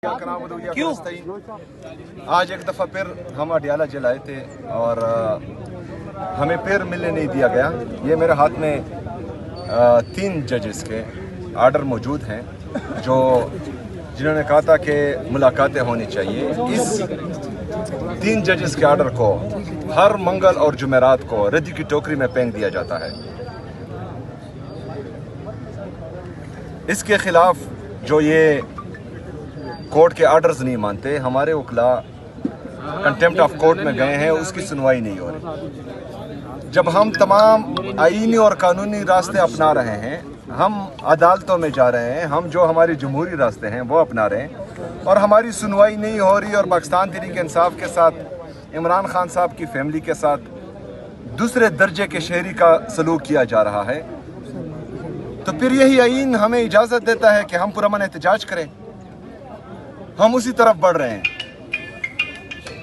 क्यों? आज एक दफ़ा फिर हम अडियाला जेल आए थे और हमें फिर मिलने नहीं दिया गया। ये मेरे हाथ में 3 जजेस के आर्डर मौजूद हैं जो जिन्होंने कहा था कि मुलाकातें होनी चाहिए। इस 3 जजेस के आर्डर को हर मंगल और जुमेरात को रद्दी की टोकरी में फेंक दिया जाता है। इसके खिलाफ जो ये कोर्ट के आर्डर्स नहीं मानते, हमारे वकला कंटेम्प्ट ऑफ कोर्ट में गए हैं, उसकी सुनवाई नहीं हो रही। जब हम तमाम आईनी और कानूनी रास्ते अपना रहे हैं, हम अदालतों में जा रहे हैं, हम जो हमारे जमहूरी रास्ते हैं वो अपना रहे हैं और हमारी सुनवाई नहीं हो रही और पाकिस्तान तहरीक इंसाफ के साथ इमरान खान साहब की फैमिली के साथ दूसरे दर्जे के शहरी का सलूक किया जा रहा है, तो फिर यही आईन हमें इजाज़त देता है कि हम पुरअमन एहतजाज करें। हम उसी तरफ बढ़ रहे हैं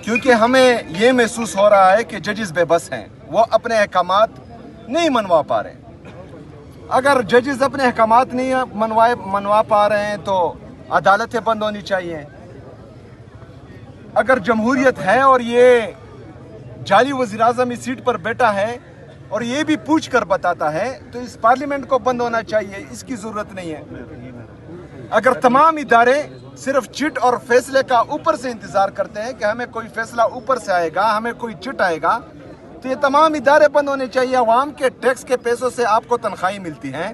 क्योंकि हमें ये महसूस हो रहा है कि जजेस बेबस हैं, वो अपने अहकामात नहीं मनवा पा रहे। अगर जजेस अपने अहकामात नहीं मनवा पा रहे हैं तो अदालतें बंद होनी चाहिए। अगर जमहूरियत है और ये जाली वज़ीर-ए-आज़म इस सीट पर बैठा है और ये भी पूछ कर बताता है तो इस पार्लियामेंट को बंद होना चाहिए, इसकी ज़रूरत नहीं है। अगर तमाम इदारे सिर्फ चिट और फैसले का ऊपर से इंतजार करते हैं कि हमें कोई फैसला ऊपर से आएगा, हमें कोई चिट आएगा, तो ये तमाम इदारे बंद होने चाहिए। अवाम के टैक्स के पैसों से आपको तनख्वाही मिलती हैं।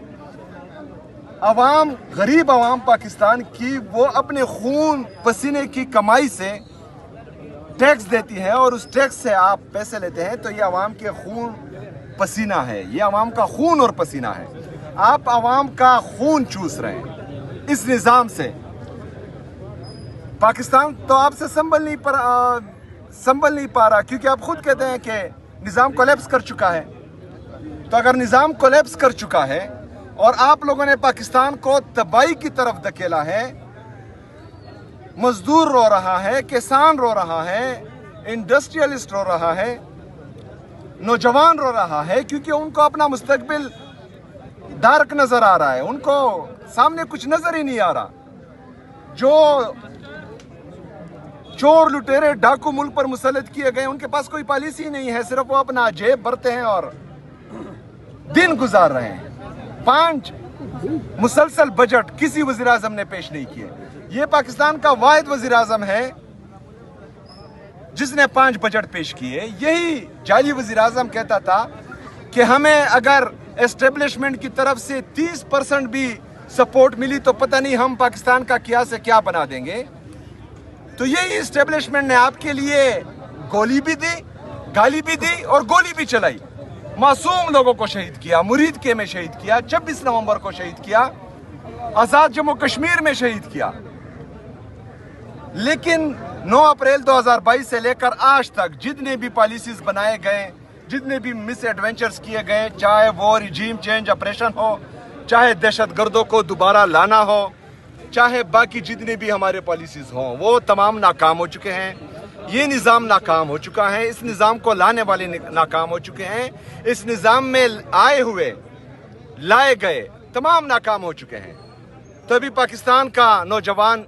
अवाम, गरीब अवाम पाकिस्तान की, वो अपने खून पसीने की कमाई से टैक्स देती है और उस टैक्स से आप पैसे लेते हैं, तो ये अवाम के खून पसीना है, ये अवाम का खून और पसीना है। आप अवाम का खून चूस रहे हैं इस निज़ाम से। पाकिस्तान तो आपसे संभल नहीं पा रहा क्योंकि आप खुद कहते हैं कि निज़ाम कोलैप्स कर चुका है। तो अगर निज़ाम कोलैप्स कर चुका है और आप लोगों ने पाकिस्तान को तबाही की तरफ धकेला है, मजदूर रो रहा है, किसान रो रहा है, इंडस्ट्रियलिस्ट रो रहा है, नौजवान रो रहा है क्योंकि उनको अपना मुस्तकबिल डार्क नजर आ रहा है, उनको सामने कुछ नजर ही नहीं आ रहा। जो चोर लुटेरे डाकू मुल्क पर मुसल्लत किए गए, उनके पास कोई पॉलिसी नहीं है, सिर्फ वो अपना जेब भरते हैं और दिन गुजार रहे हैं। 5 मुसलसल बजट किसी वज़ीर आज़म ने पेश नहीं किए। ये पाकिस्तान का वाहिद वज़ीर आज़म है जिसने 5 बजट पेश किए। यही जाली वज़ीर आज़म कहता था कि हमें अगर एस्टेब्लिशमेंट की तरफ से 30% भी सपोर्ट मिली तो पता नहीं हम पाकिस्तान का क्या से क्या बना देंगे। तो यही एस्टेब्लिशमेंट ने आपके लिए गोली भी दी, गाली भी दी और गोली भी चलाई। मासूम लोगों को शहीद किया, मुरीद के में शहीद किया, 26 नवंबर को शहीद किया, आज़ाद जम्मू कश्मीर में शहीद किया। लेकिन 9 अप्रैल 2022 से लेकर आज तक जितने भी पॉलिसीज बनाए गए, जितने भी मिस एडवेंचर्स किए गए, चाहे वो रिजीम चेंज ऑपरेशन हो, चाहे दहशतगर्दों को दोबारा लाना हो, चाहे बाकी जितने भी हमारे पॉलिसीज हों, वो तमाम नाकाम हो चुके हैं। ये निज़ाम नाकाम हो चुका है, इस निज़ाम को लाने वाले नाकाम हो चुके हैं, इस निज़ाम में आए हुए लाए गए तमाम नाकाम हो चुके हैं। तो अभी पाकिस्तान का नौजवान,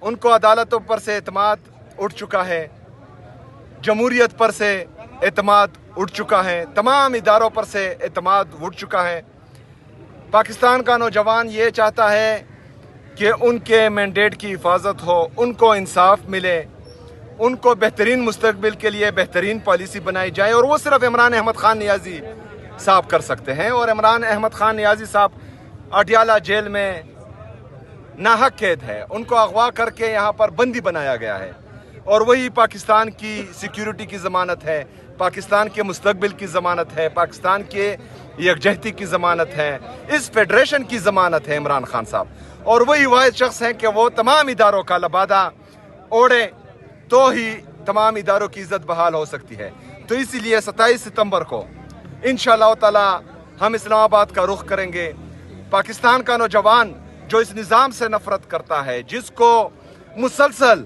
उनको अदालतों पर से एतमाद उठ चुका है, जमहूरियत पर से एतमाद उठ चुका है, तमाम इदारों पर से एतमाद उठ चुका है। पाकिस्तान का नौजवान ये चाहता है कि उनके मैंडेट की हिफाजत हो, उनको इंसाफ मिले, उनको बेहतरीन मुस्तकबिल के लिए बेहतरीन पॉलिसी बनाई जाए और वो सिर्फ इमरान अहमद खान नियाज़ी साहब कर सकते हैं। और इमरान अहमद खान नियाज़ी साहब अडियाला जेल में नाहक कैद है, उनको अगवा करके यहाँ पर बंदी बनाया गया है और वही पाकिस्तान की सिक्योरिटी की ज़मानत है, पाकिस्तान के मुस्तकबिल की ज़मानत है, पाकिस्तान के यकजहती की ज़मानत है, इस फेडरेशन की ज़मानत है इमरान खान साहब। और वही वाहिद शख्स हैं कि वो तमाम इदारों का लबादा ओढ़े तो ही तमाम इदारों की इज़्ज़त बहाल हो सकती है। तो इसीलिए 27 सितंबर को इंशाअल्लाह ताला हम इस्लामाबाद का रुख करेंगे। पाकिस्तान का नौजवान जो इस निज़ाम से नफरत करता है, जिसको मुसलसल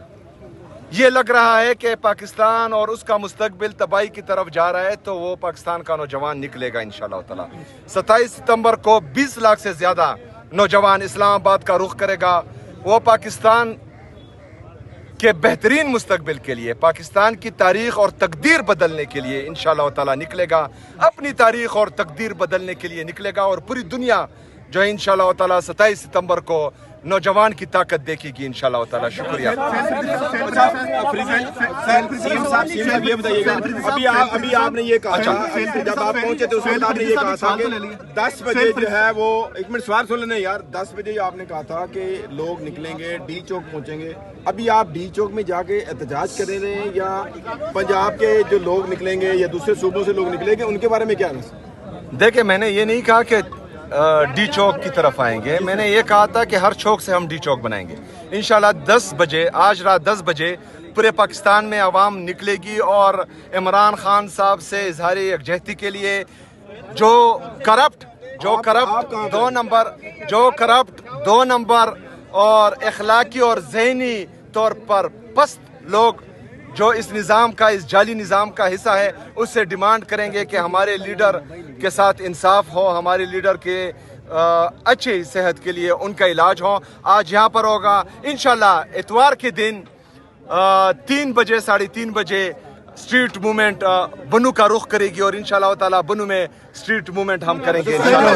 ये लग रहा है कि पाकिस्तान और उसका मुस्तकबिल तबाही की तरफ जा रहा है, तो वो पाकिस्तान का नौजवान निकलेगा इंशाअल्लाह ताला। 27 सितंबर को 20 लाख से ज़्यादा नौजवान इस्लामाबाद का रुख करेगा। وہ پاکستان کے بہترین مستقبل کے لیے، پاکستان کی تاریخ اور تقدیر بدلنے کے لیے انشاءاللہ تعالیٰ نکلے گا، اپنی تاریخ اور تقدیر بدلنے کے لیے نکلے گا، اور پوری دنیا جو ہے انشاءاللہ تعالیٰ 27 ستمبر کو نوجوان کی طاقت دیکھے گی انشاءاللہ تعالیٰ۔ شکریہ۔ یہ بتائیے گا، ابھی آپ نے یہ کہا جب آپ پہنچے تو اس وقت آپ نے یہ کہا تھا کہ 10 بجے جو ہے وہ، ایک منٹ سوال سن لینا یار، 10 بجے آپ نے کہا تھا کہ لوگ نکلیں گے، ڈی چوک پہنچیں گے۔ ابھی آپ ڈی چوک میں جا کے احتجاج کر رہے ہیں یا پنجاب کے جو لوگ نکلیں گے یا دوسرے صوبوں سے لوگ نکلیں گے، ان کے بارے میں کیا ہے؟ دیکھیں، میں نے یہ نہیں کہا کہ ڈی چوک کی طرف آئیں گے، میں نے یہ کہا تھا کہ ہر چوک سے ہم ڈی چوک بنائیں گے انشاءاللہ۔ 10 بجے، آج رات 10 بجے پورے پاکستان میں عوام نکلے گی اور عمران خان صاحب سے اظہار یکجہتی کے لیے جو کرپٹ دو نمبر اور اخلاقی اور ذہنی طور پر پست لوگ جو اس نظام کا، اس جعلی نظام کا حصہ ہے، اس سے ڈیمانڈ کریں گے کہ ہمارے لیڈر کے ساتھ انصاف ہو، ہمارے لیڈر کے اچھی صحت کے لیے ان کا علاج ہو۔ آج یہاں پر ہوگا انشاءاللہ اتوار کے دن 3 بجے 3:30 بجے اسٹریٹ موومنٹ بنو کا رخ کرے گی، اور انشاءاللہ تعالیٰ بنو میں اسٹریٹ موومنٹ ہم کریں گے انشاءاللہ۔